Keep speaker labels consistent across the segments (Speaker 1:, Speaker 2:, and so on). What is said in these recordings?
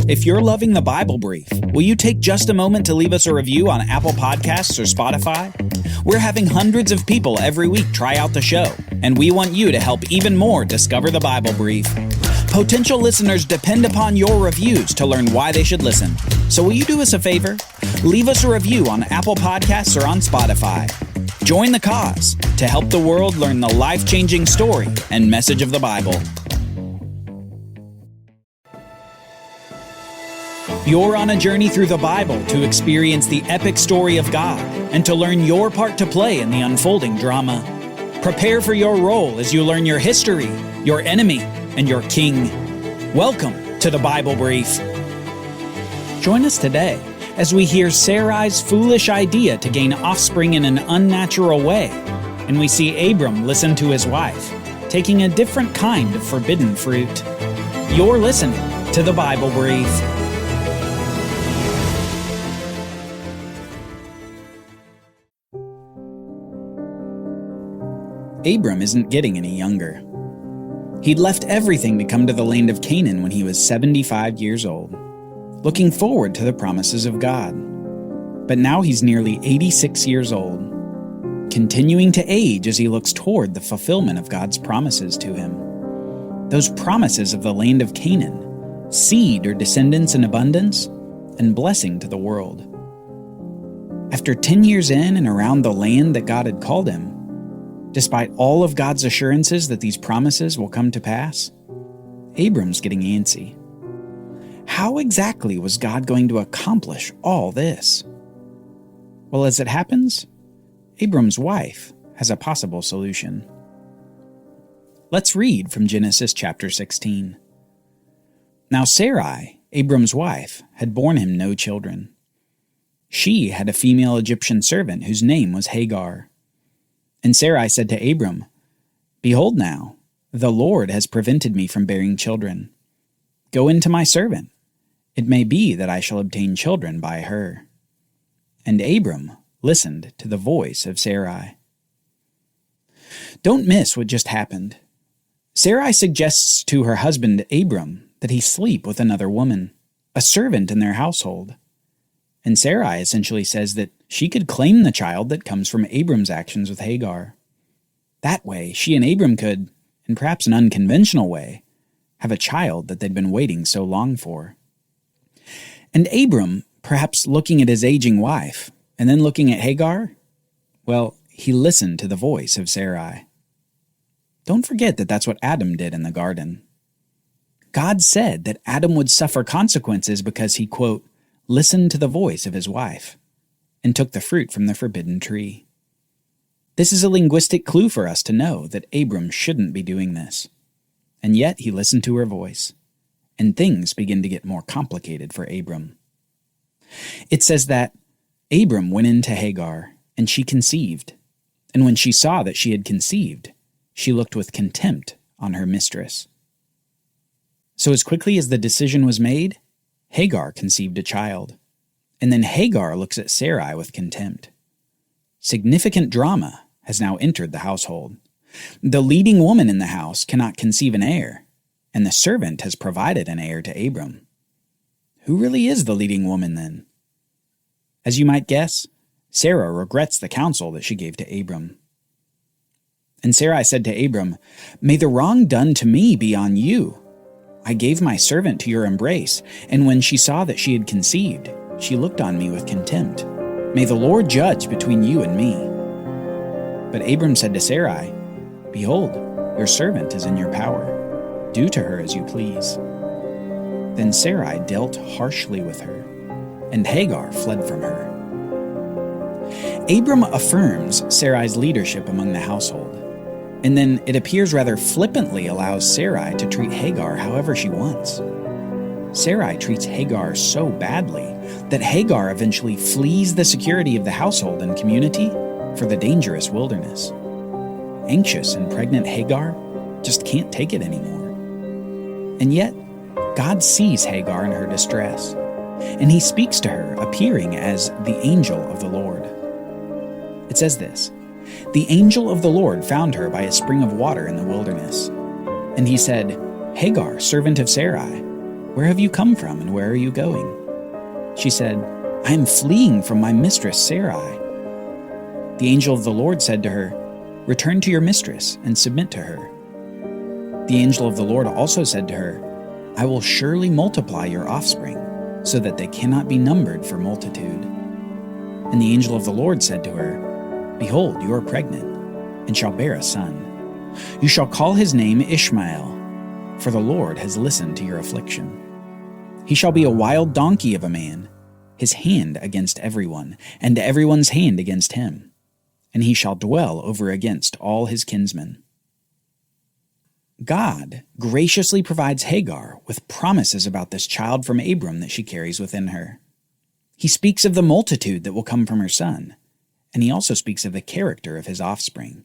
Speaker 1: If you're loving the Bible Brief, will you take just a moment to leave us a review on Apple Podcasts or Spotify? We're having hundreds of people every week try out the show, and we want you to help even more discover the Bible Brief. Potential listeners depend upon your reviews to learn why they should listen. So will you do us a favor? Leave us a review on Apple Podcasts or on Spotify. Join the cause to help the world learn the life-changing story and message of the Bible. You're on a journey through the Bible to experience the epic story of God and to learn your part to play in the unfolding drama. Prepare for your role as you learn your history, your enemy, and your king. Welcome to the Bible Brief. Join us today as we hear Sarai's foolish idea to gain offspring in an unnatural way, and we see Abram listen to his wife, taking a different kind of forbidden fruit. You're listening to the Bible Brief. Abram isn't getting any younger. He'd left everything to come to the land of Canaan when he was 75 years old, looking forward to the promises of God. But now he's nearly 86 years old, continuing to age as he looks toward the fulfillment of God's promises to him. Those promises of the land of Canaan, seed or descendants in abundance, and blessing to the world. After 10 years in and around the land that God had called him, despite all of God's assurances that these promises will come to pass, Abram's getting antsy. How exactly was God going to accomplish all this? Well, as it happens, Abram's wife has a possible solution. Let's read from Genesis chapter 16. Now Sarai, Abram's wife, had borne him no children. She had a female Egyptian servant whose name was Hagar. And Sarai said to Abram, "Behold now, the Lord has prevented me from bearing children. Go in to my servant. It may be that I shall obtain children by her." And Abram listened to the voice of Sarai. Don't miss what just happened. Sarai suggests to her husband Abram that he sleep with another woman, a servant in their household. And Sarai essentially says that she could claim the child that comes from Abram's actions with Hagar. That way, she and Abram could, in perhaps an unconventional way, have a child that they'd been waiting so long for. And Abram, perhaps looking at his aging wife, and then looking at Hagar, well, he listened to the voice of Sarai. Don't forget that that's what Adam did in the garden. God said that Adam would suffer consequences because he, quote, listened to the voice of his wife, and took the fruit from the forbidden tree. This is a linguistic clue for us to know that Abram shouldn't be doing this. And yet he listened to her voice, and things begin to get more complicated for Abram. It says that Abram went in to Hagar, and she conceived. And when she saw that she had conceived, she looked with contempt on her mistress. So as quickly as the decision was made, Hagar conceived a child, and then Hagar looks at Sarai with contempt. Significant drama has now entered the household. The leading woman in the house cannot conceive an heir, and the servant has provided an heir to Abram. Who really is the leading woman then? As you might guess, Sarah regrets the counsel that she gave to Abram. And Sarai said to Abram, "May the wrong done to me be on you. I gave my servant to your embrace, and when she saw that she had conceived, she looked on me with contempt. May the Lord judge between you and me." But Abram said to Sarai, "Behold, your servant is in your power. Do to her as you please." Then Sarai dealt harshly with her, and Hagar fled from her. Abram affirms Sarai's leadership among the household, and then it appears rather flippantly allows Sarai to treat Hagar however she wants. Sarai treats Hagar so badly that Hagar eventually flees the security of the household and community for the dangerous wilderness. Anxious and pregnant Hagar just can't take it anymore. And yet, God sees Hagar in her distress, and he speaks to her, appearing as the angel of the Lord. It says this, "The angel of the Lord found her by a spring of water in the wilderness. And he said, 'Hagar, servant of Sarai, "Where have you come from and where are you going?" She said, "I am fleeing from my mistress Sarai." The angel of the Lord said to her, "Return to your mistress and submit to her." The angel of the Lord also said to her, "I will surely multiply your offspring, so that they cannot be numbered for multitude." And the angel of the Lord said to her, "Behold, you are pregnant, and shall bear a son. You shall call his name Ishmael, for the Lord has listened to your affliction. He shall be a wild donkey of a man, his hand against everyone, and everyone's hand against him, and he shall dwell over against all his kinsmen." God graciously provides Hagar with promises about this child from Abram that she carries within her. He speaks of the multitude that will come from her son, and he also speaks of the character of his offspring,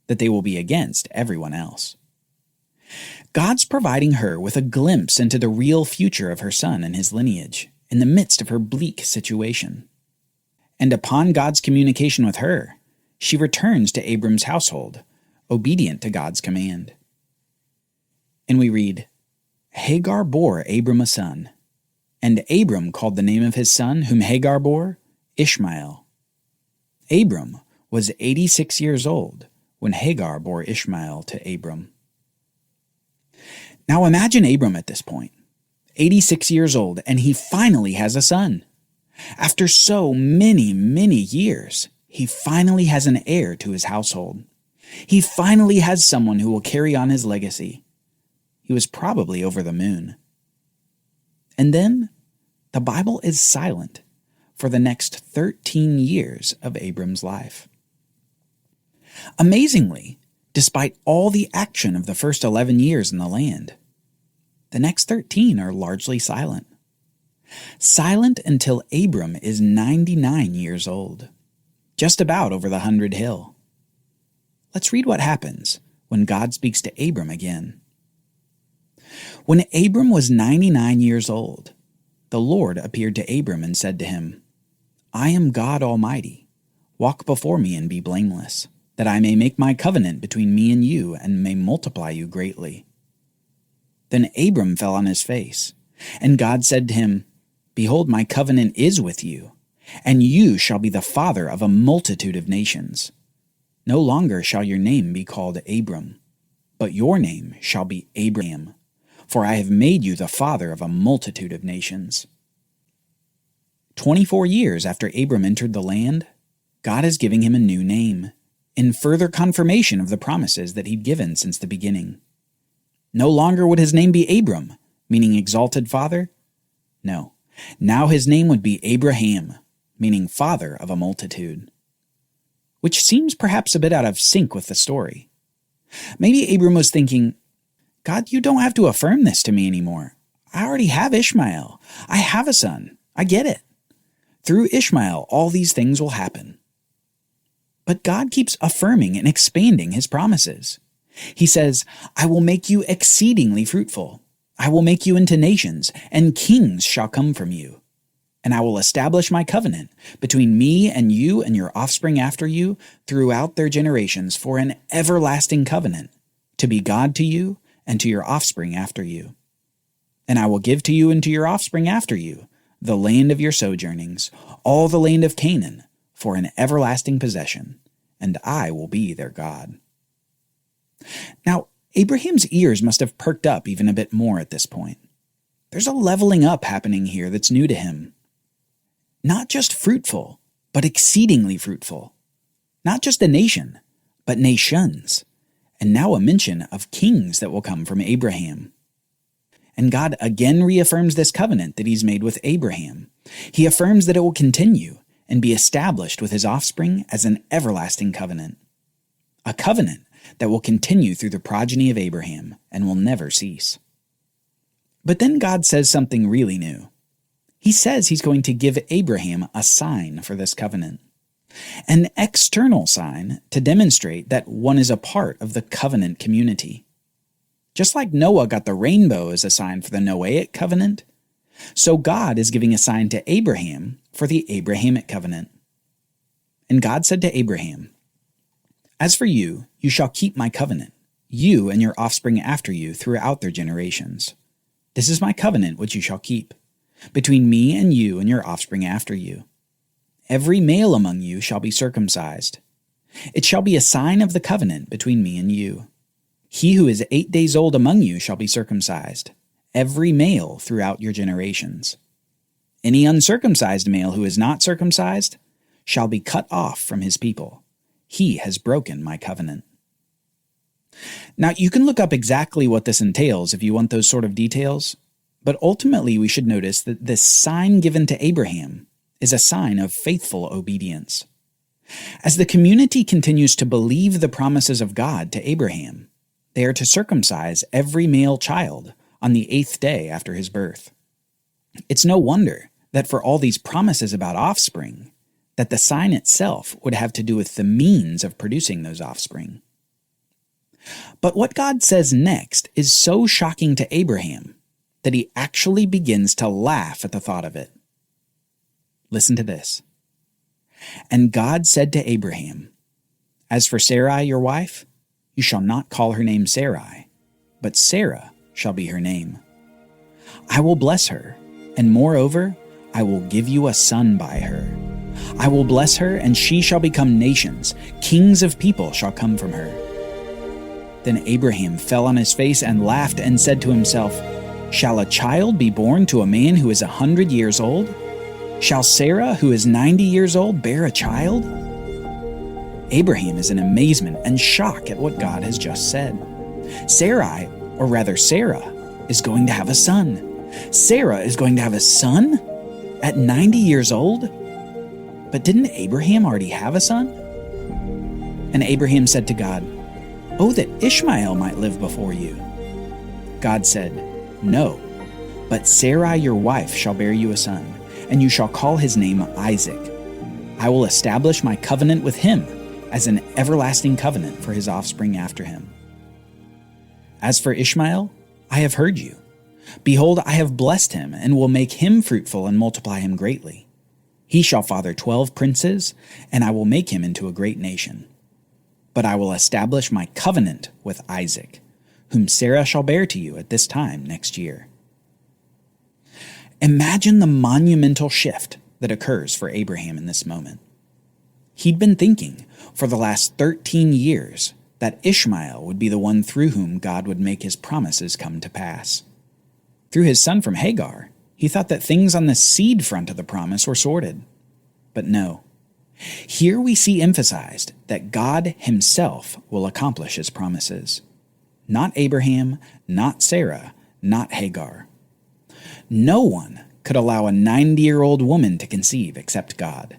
Speaker 1: that they will be against everyone else. God's providing her with a glimpse into the real future of her son and his lineage in the midst of her bleak situation. And upon God's communication with her, she returns to Abram's household, obedient to God's command. And we read, "Hagar bore Abram a son, and Abram called the name of his son, whom Hagar bore, Ishmael. Abram was 86 years old when Hagar bore Ishmael to Abram." Now imagine Abram at this point, 86 years old, and he finally has a son. After so many, many years, he finally has an heir to his household. He finally has someone who will carry on his legacy. He was probably over the moon. And then the Bible is silent for the next 13 years of Abram's life. Amazingly, despite all the action of the first 11 years in the land, the next 13 are largely silent. Silent until Abram is 99 years old, just about over the 100 hill. Let's read what happens when God speaks to Abram again. When Abram was 99 years old, the Lord appeared to Abram and said to him, "I am God Almighty. Walk before me and be blameless, that I may make my covenant between me and you and may multiply you greatly." Then Abram fell on his face, and God said to him, "Behold, my covenant is with you, and you shall be the father of a multitude of nations. No longer shall your name be called Abram, but your name shall be Abraham, for I have made you the father of a multitude of nations." 24 years after Abram entered the land, God is giving him a new name, in further confirmation of the promises that he'd given since the beginning. No longer would his name be Abram, meaning exalted father. No, now his name would be Abraham, meaning father of a multitude. Which seems perhaps a bit out of sync with the story. Maybe Abram was thinking, "God, you don't have to affirm this to me anymore. I already have Ishmael. I have a son. I get it. Through Ishmael, all these things will happen." But God keeps affirming and expanding his promises. He says, "I will make you exceedingly fruitful. I will make you into nations, and kings shall come from you. And I will establish my covenant between me and you and your offspring after you throughout their generations for an everlasting covenant, to be God to you and to your offspring after you. And I will give to you and to your offspring after you the land of your sojournings, all the land of Canaan, for an everlasting possession, and I will be their God." Now, Abraham's ears must have perked up even a bit more at this point. There's a leveling up happening here that's new to him. Not just fruitful, but exceedingly fruitful. Not just a nation, but nations. And now a mention of kings that will come from Abraham. And God again reaffirms this covenant that he's made with Abraham. He affirms that it will continue and be established with his offspring as an everlasting covenant. A covenant that will continue through the progeny of Abraham and will never cease. But then God says something really new. He says he's going to give Abraham a sign for this covenant. An external sign to demonstrate that one is a part of the covenant community. Just like Noah got the rainbow as a sign for the Noahic covenant, so God is giving a sign to Abraham for the Abrahamic covenant. And God said to Abraham, "As for you, you shall keep my covenant, you and your offspring after you throughout their generations. This is my covenant which you shall keep, between me and you and your offspring after you. Every male among you shall be circumcised. It shall be a sign of the covenant between me and you. He who is 8 days old among you shall be circumcised, every male throughout your generations. Any uncircumcised male who is not circumcised shall be cut off from his people. He has broken my covenant. Now, you can look up exactly what this entails if you want those sort of details, but ultimately we should notice that this sign given to Abraham is a sign of faithful obedience. As the community continues to believe the promises of God to Abraham, they are to circumcise every male child on the 8th day after his birth. It's no wonder that for all these promises about offspring, that the sign itself would have to do with the means of producing those offspring. But what God says next is so shocking to Abraham that he actually begins to laugh at the thought of it. Listen to this. And God said to Abraham, "As for Sarai your wife, you shall not call her name Sarai, but Sarah shall be her name. I will bless her, and moreover, I will give you a son by her. I will bless her, and she shall become nations. Kings of people shall come from her." Then Abraham fell on his face and laughed and said to himself, "Shall a child be born to a man who is 100 years old? Shall Sarah, who is 90 years old, bear a child?" Abraham is in amazement and shock at what God has just said. Sarai, or rather Sarah, is going to have a son. Sarah is going to have a son? At 90 years old? But didn't Abraham already have a son? And Abraham said to God, "Oh, that Ishmael might live before you." God said, "No, but Sarai your wife shall bear you a son, and you shall call his name Isaac. I will establish my covenant with him as an everlasting covenant for his offspring after him. As for Ishmael, I have heard you. Behold, I have blessed him, and will make him fruitful and multiply him greatly. He shall father 12 princes, and I will make him into a great nation. But I will establish my covenant with Isaac, whom Sarah shall bear to you at this time next year." Imagine the monumental shift that occurs for Abraham in this moment. He'd been thinking for the last 13 years that Ishmael would be the one through whom God would make his promises come to pass. Through his son from Hagar, he thought that things on the seed front of the promise were sorted. But no. Here we see emphasized that God himself will accomplish his promises. Not Abraham, not Sarah, not Hagar. No one could allow a 90-year-old woman to conceive except God.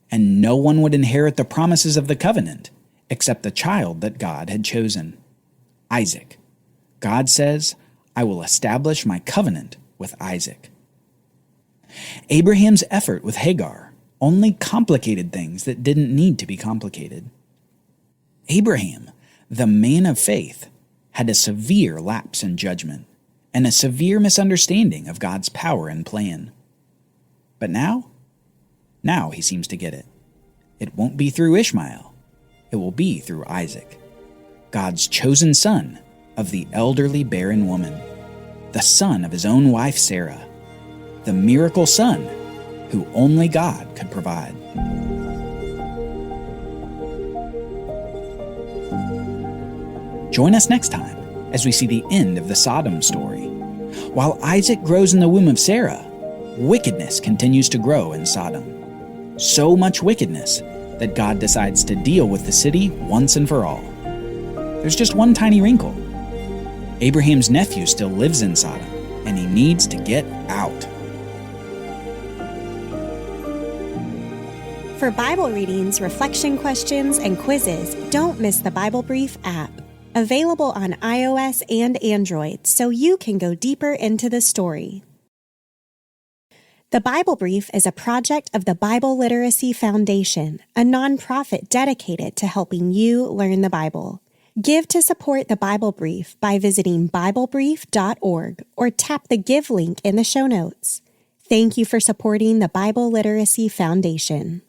Speaker 1: And no one would inherit the promises of the covenant except the child that God had chosen, Isaac. God says, "I will establish my covenant with Isaac." Abraham's effort with Hagar only complicated things that didn't need to be complicated. Abraham, the man of faith, had a severe lapse in judgment and a severe misunderstanding of God's power and plan. But now he seems to get it. It won't be through Ishmael. It will be through Isaac, God's chosen son of the elderly barren woman, the son of his own wife Sarah, the miracle son who only God could provide. Join us next time as we see the end of the Sodom story. While Isaac grows in the womb of Sarah, wickedness continues to grow in Sodom. So much wickedness that God decides to deal with the city once and for all. There's just one tiny wrinkle. Abraham's nephew still lives in Sodom, and he needs to get out.
Speaker 2: For Bible readings, reflection questions, and quizzes, don't miss the Bible Brief app. Available on iOS and Android, so you can go deeper into the story. The Bible Brief is a project of the Bible Literacy Foundation, a nonprofit dedicated to helping you learn the Bible. Give to support the Bible Brief by visiting BibleBrief.org or tap the Give link in the show notes. Thank you for supporting the Bible Literacy Foundation.